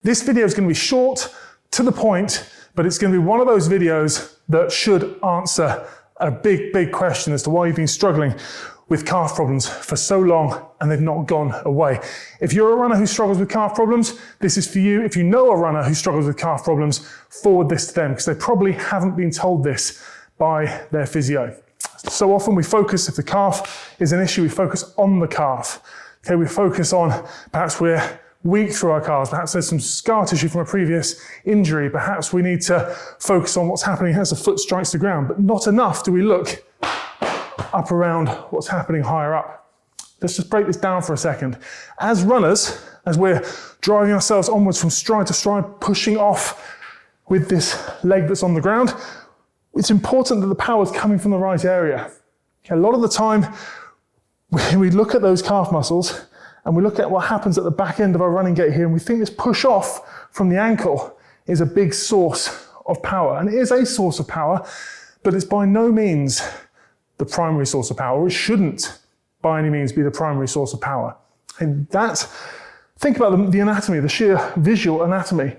This video is going to be short, to the point, but it's going to be one of those videos that should answer a big question as to why you've been struggling with calf problems for so long and they've not gone away. If you're a runner who struggles with calf problems, this is for you. If you know a runner who struggles with calf problems, forward this to them because they probably haven't been told this by their physio. So often we focus, if the calf is an issue, we focus on the calf. Okay, we focus on perhaps we're weak through our calves, perhaps there's some scar tissue from a previous injury, perhaps we need to focus on what's happening as the foot strikes the ground, but not enough do we look up around what's happening higher up. Let's just break this down for a second. As runners, as we're driving ourselves onwards from stride to stride, pushing off with this leg that's on the ground, it's important that the power is coming from the right area. Okay, a lot of the time, we look at those calf muscles and we look at what happens at the back end of our running gait here, and we think this push off from the ankle is a big source of power. And it is a source of power, but it's by no means the primary source of power. It shouldn't by any means be the primary source of power. And think about the anatomy, the sheer visual anatomy.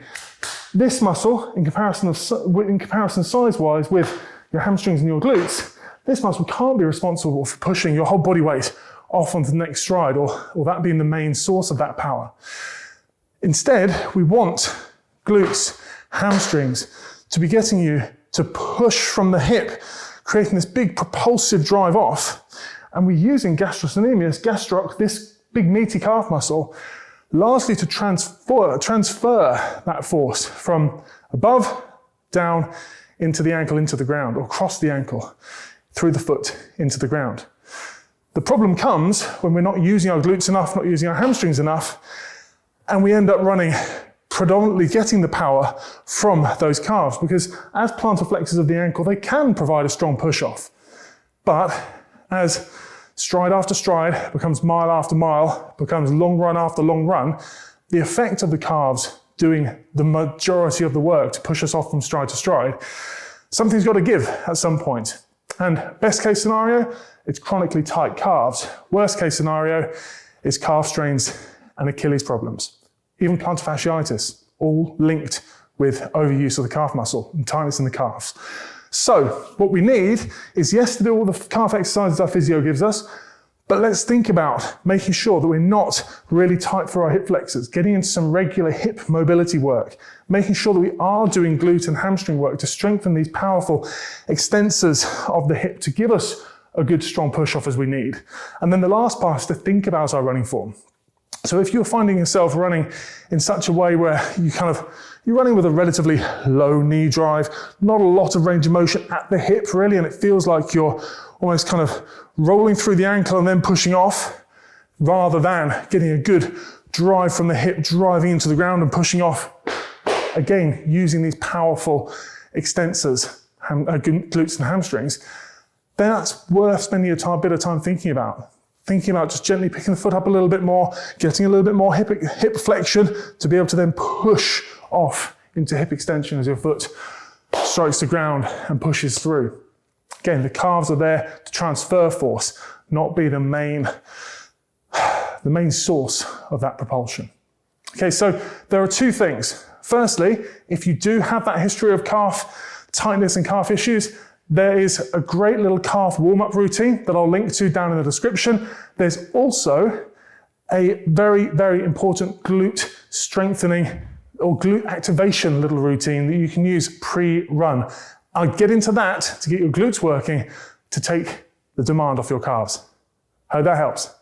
This muscle, in comparison size-wise with your hamstrings and your glutes, this muscle can't be responsible for pushing your whole body weight off onto the next stride, or that being the main source of that power. Instead, we want glutes, hamstrings, to be getting you to push from the hip, creating this big propulsive drive off. And we're using gastrocnemius, gastroc, this big meaty calf muscle, largely to transfer that force from above, down, into the ankle, into the ground, or across the ankle, through the foot, into the ground. The problem comes when we're not using our glutes enough, not using our hamstrings enough, and we end up running predominantly getting the power from those calves, because as plantar flexors of the ankle, they can provide a strong push off. But as stride after stride becomes mile after mile, becomes long run after long run, the effect of the calves doing the majority of the work to push us off from stride to stride, something's got to give at some point. And best case scenario, it's chronically tight calves. Worst case scenario is calf strains and Achilles problems. Even plantar fasciitis, all linked with overuse of the calf muscle and tightness in the calves. So what we need is, yes, to do all the calf exercises our physio gives us, but let's think about making sure that we're not really tight through our hip flexors, getting into some regular hip mobility work, making sure that we are doing glute and hamstring work to strengthen these powerful extensors of the hip to give us a good strong push off as we need. And then the last part is to think about our running form. So if you're finding yourself running in such a way where you're running with a relatively low knee drive, not a lot of range of motion at the hip really, and it feels like you're almost kind of rolling through the ankle and then pushing off, rather than getting a good drive from the hip, driving into the ground and pushing off, again, using these powerful extensors, glutes and hamstrings, then that's worth spending a bit of time thinking about. Thinking about just gently picking the foot up a little bit more, getting a little bit more hip flexion to be able to then push off into hip extension as your foot strikes the ground and pushes through. Again, the calves are there to transfer force, not be the main source of that propulsion. Okay, so there are two things. Firstly, if you do have that history of calf tightness and calf issues, there is a great little calf warm-up routine that I'll link to down in the description. There's also a very, very important glute strengthening or glute activation little routine that you can use pre-run. I'll get into that to get your glutes working to take the demand off your calves. Hope that helps.